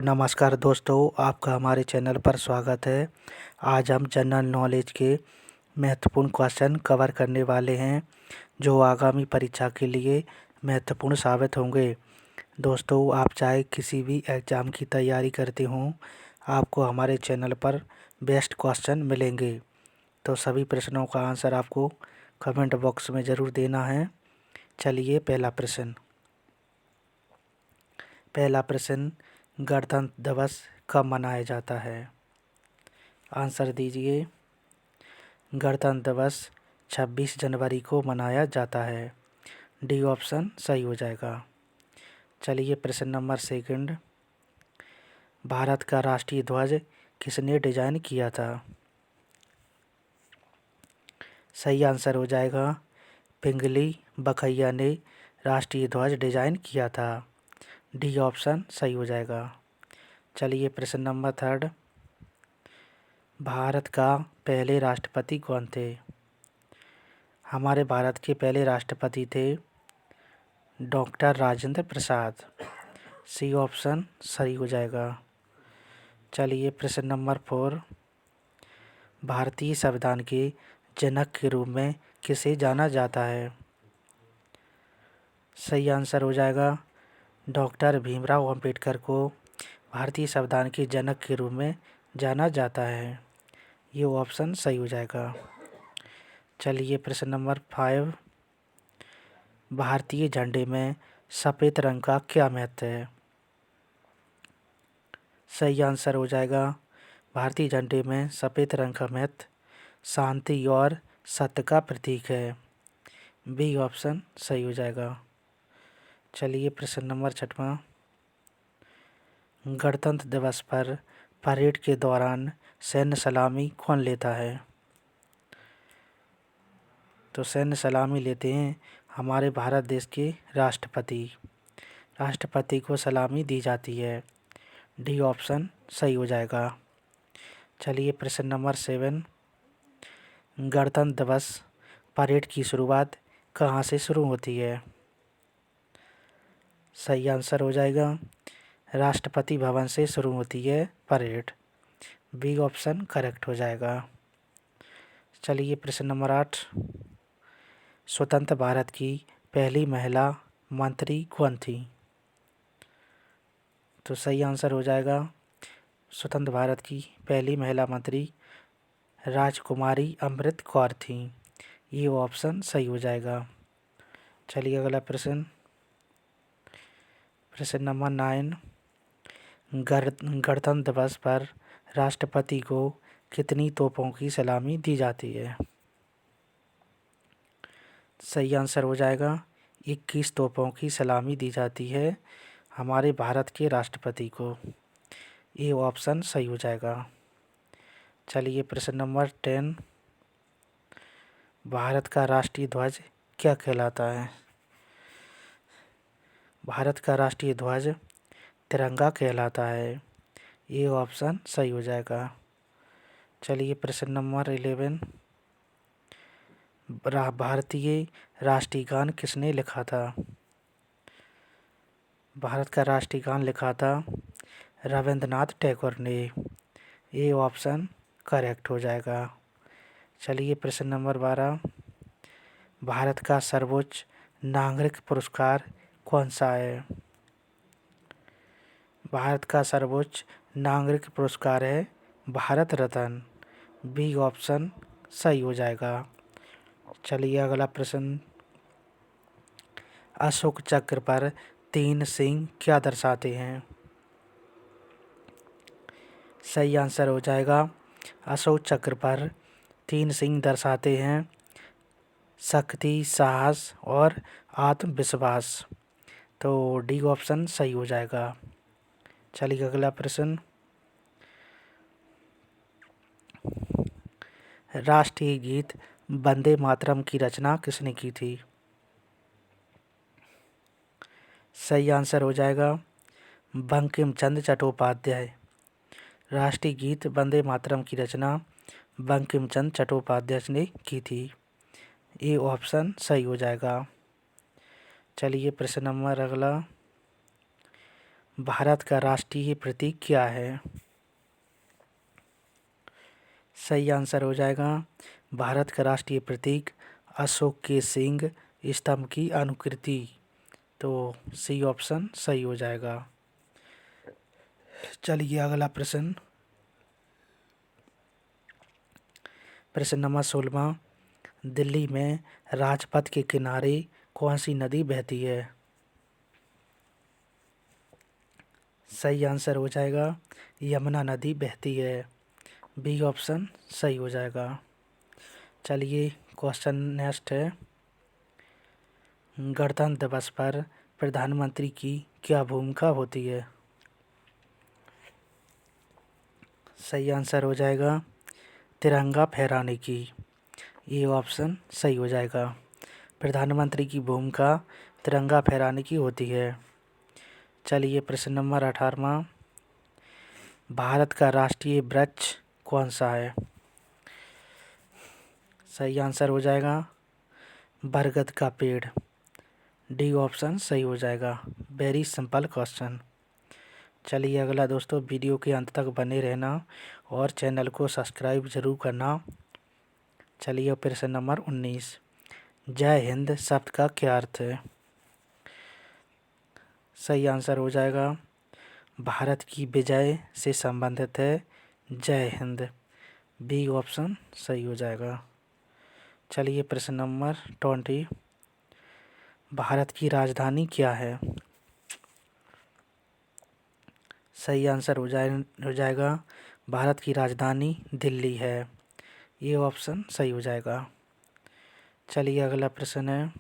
नमस्कार दोस्तों, आपका हमारे चैनल पर स्वागत है। आज हम जनरल नॉलेज के महत्वपूर्ण क्वेश्चन कवर करने वाले हैं जो आगामी परीक्षा के लिए महत्वपूर्ण साबित होंगे। दोस्तों, आप चाहे किसी भी एग्ज़ाम की तैयारी करते हों, आपको हमारे चैनल पर बेस्ट क्वेश्चन मिलेंगे। तो सभी प्रश्नों का आंसर आपको कमेंट बॉक्स में ज़रूर देना है। चलिए पहला प्रश्न गणतंत्र दिवस कब मनाया जाता है? आंसर दीजिए। गणतंत्र दिवस 26 जनवरी को मनाया जाता है। डी ऑप्शन सही हो जाएगा। चलिए प्रश्न नंबर सेकंड, भारत का राष्ट्रीय ध्वज किसने डिज़ाइन किया था? सही आंसर हो जाएगा, पिंगली बखैया ने राष्ट्रीय ध्वज डिज़ाइन किया था। डी ऑप्शन सही हो जाएगा। चलिए प्रश्न नंबर थर्ड, भारत का पहले राष्ट्रपति कौन थे? हमारे भारत के पहले राष्ट्रपति थे doctor Rajendra Prasad. C option सही हो जाएगा। चलिए प्रश्न नंबर फोर, भारतीय संविधान के जनक के रूप में किसे जाना जाता है? सही आंसर हो जाएगा, डॉक्टर भीमराव अंबेडकर को भारतीय संविधान के जनक के रूप में जाना जाता है। ये ऑप्शन सही हो जाएगा। चलिए प्रश्न नंबर 5, भारतीय झंडे में सफ़ेद रंग का क्या महत्व है? सही आंसर हो जाएगा, भारतीय झंडे में सफ़ेद रंग का महत्व शांति और सत्य का प्रतीक है। बी ऑप्शन सही हो जाएगा। चलिए प्रश्न नंबर 6, गणतंत्र दिवस पर परेड के दौरान सैन्य सलामी कौन लेता है? तो सैन्य सलामी लेते हैं हमारे भारत देश के राष्ट्रपति को सलामी दी जाती है। डी ऑप्शन सही हो जाएगा। चलिए प्रश्न नंबर 7, गणतंत्र दिवस परेड की शुरुआत कहाँ से शुरू होती है? सही आंसर हो जाएगा, राष्ट्रपति भवन से शुरू होती है परेड। बी ऑप्शन करेक्ट हो जाएगा। चलिए प्रश्न नंबर 8, स्वतंत्र भारत की पहली महिला मंत्री कौन थी? तो सही आंसर हो जाएगा, स्वतंत्र भारत की पहली महिला मंत्री राजकुमारी अमृत कौर थी। ये ऑप्शन सही हो जाएगा। चलिए अगला प्रश्न नंबर 9, गणतंत्र दिवस पर राष्ट्रपति को कितनी तोपों की सलामी दी जाती है? सही आंसर हो जाएगा, 21 तोपों की सलामी दी जाती है हमारे भारत के राष्ट्रपति को। ये ऑप्शन सही हो जाएगा। चलिए प्रश्न नंबर 10, भारत का राष्ट्रीय ध्वज क्या कहलाता है? भारत का राष्ट्रीय ध्वज तिरंगा कहलाता है। ये ऑप्शन सही हो जाएगा। चलिए प्रश्न नंबर 11, भारतीय राष्ट्रीय गान किसने लिखा था? भारत का राष्ट्रीय गान लिखा था रविंद्रनाथ टैगोर ने। ये ऑप्शन करेक्ट हो जाएगा। चलिए प्रश्न नंबर 12, भारत का सर्वोच्च नागरिक पुरस्कार कौन सा है? भारत का सर्वोच्च नागरिक पुरस्कार है भारत रत्न। बी ऑप्शन सही हो जाएगा। चलिए अगला प्रश्न, अशोक चक्र पर 3 सिंह क्या दर्शाते हैं? सही आंसर हो जाएगा, अशोक चक्र पर 3 सिंह दर्शाते हैं शक्ति, साहस और आत्मविश्वास। तो डी ऑप्शन सही हो जाएगा। चलिए अगला प्रश्न, राष्ट्रीय गीत वंदे मातरम की रचना किसने की थी? सही आंसर हो जाएगा, बंकिम चंद्र चट्टोपाध्याय। राष्ट्रीय गीत वंदे मातरम की रचना बंकिम चंद्र चट्टोपाध्याय ने की थी। ये ऑप्शन सही हो जाएगा। चलिए प्रश्न नंबर अगला, भारत का राष्ट्रीय प्रतीक क्या है? सही आंसर हो जाएगा भारत का राष्ट्रीय प्रतीक अशोक के सिंह स्तंभ की आकृति। तो सी ऑप्शन सही हो जाएगा। चलिए अगला प्रश्न, प्रश्न नंबर 16। दिल्ली में राजपथ के किनारे कौन सी नदी बहती है? सही आंसर हो जाएगा यमुना नदी बहती है। बी ऑप्शन सही हो जाएगा। चलिए क्वेश्चन नेक्स्ट है, गणतंत्र दिवस पर प्रधानमंत्री की क्या भूमिका होती है? सही आंसर हो जाएगा तिरंगा फहराने की। ये ऑप्शन सही हो जाएगा। प्रधानमंत्री की भूमिका तिरंगा फहराने की होती है। चलिए प्रश्न नंबर 18। भारत का राष्ट्रीय वृक्ष कौन सा है? सही आंसर हो जाएगा बरगद का पेड़। डी ऑप्शन सही हो जाएगा। Very simple question. चलिए अगला दोस्तों, वीडियो के अंत तक बने रहना और चैनल को सब्सक्राइब जरूर करना। चलिए प्रश्न नंबर 19। जय हिंद शब्द का क्या अर्थ है? सही आंसर हो जाएगा भारत की विजय से संबंधित है जय हिंद। बी ऑप्शन सही हो जाएगा। चलिए प्रश्न नंबर 20। भारत की राजधानी क्या है? सही आंसर हो जाएगा भारत की राजधानी दिल्ली है। ये ऑप्शन सही हो जाएगा। चलिए अगला प्रश्न है,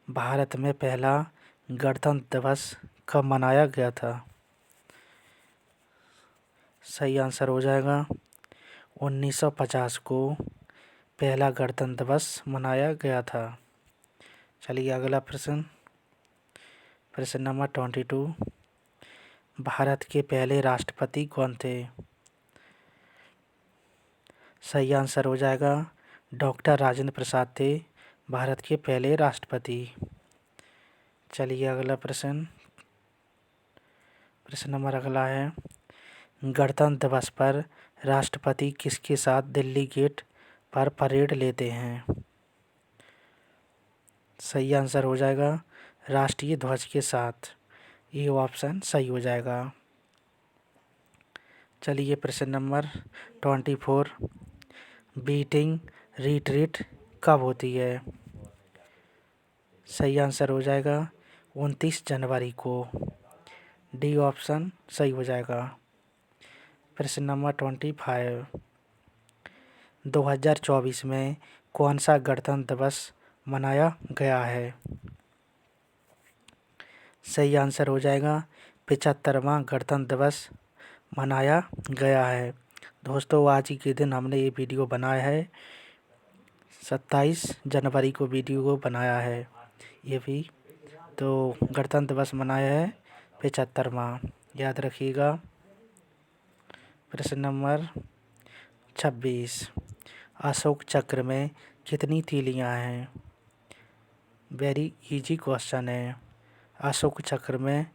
भारत में पहला गणतंत्र दिवस कब मनाया गया था? सही आंसर हो जाएगा 1950 को पहला गणतंत्र दिवस मनाया गया था। चलिए अगला प्रश्न, प्रश्न नंबर 22। भारत के पहले राष्ट्रपति कौन थे? सही आंसर हो जाएगा डॉक्टर राजेंद्र प्रसाद थे भारत के पहले राष्ट्रपति। चलिए अगला प्रश्न, प्रश्न नंबर अगला है, गणतंत्र दिवस पर राष्ट्रपति किसके साथ दिल्ली गेट पर परेड लेते हैं? सही आंसर हो जाएगा राष्ट्रीय ध्वज के साथ। ये ऑप्शन सही हो जाएगा। चलिए प्रश्न नंबर 24। बीटिंग रिट्रीट कब होती है? सही आंसर हो जाएगा 29 जनवरी को। डी ऑप्शन सही हो जाएगा। प्रश्न नंबर 25। 2024 में कौन सा गणतंत्र दिवस मनाया गया है? सही आंसर हो जाएगा 75वां गणतंत्र दिवस मनाया गया है। दोस्तों आज ही के दिन हमने ये वीडियो बनाया है, 27 जनवरी को वीडियो को बनाया है ये भी। तो गणतंत्र दिवस मनाया है 75वां, याद रखिएगा। प्रश्न नंबर 26। अशोक चक्र में कितनी तीलियां हैं? वेरी इजी क्वेश्चन है। अशोक चक्र में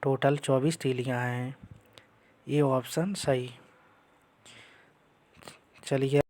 टोटल 24 तीलियां हैं। ये ऑप्शन सही। चलिए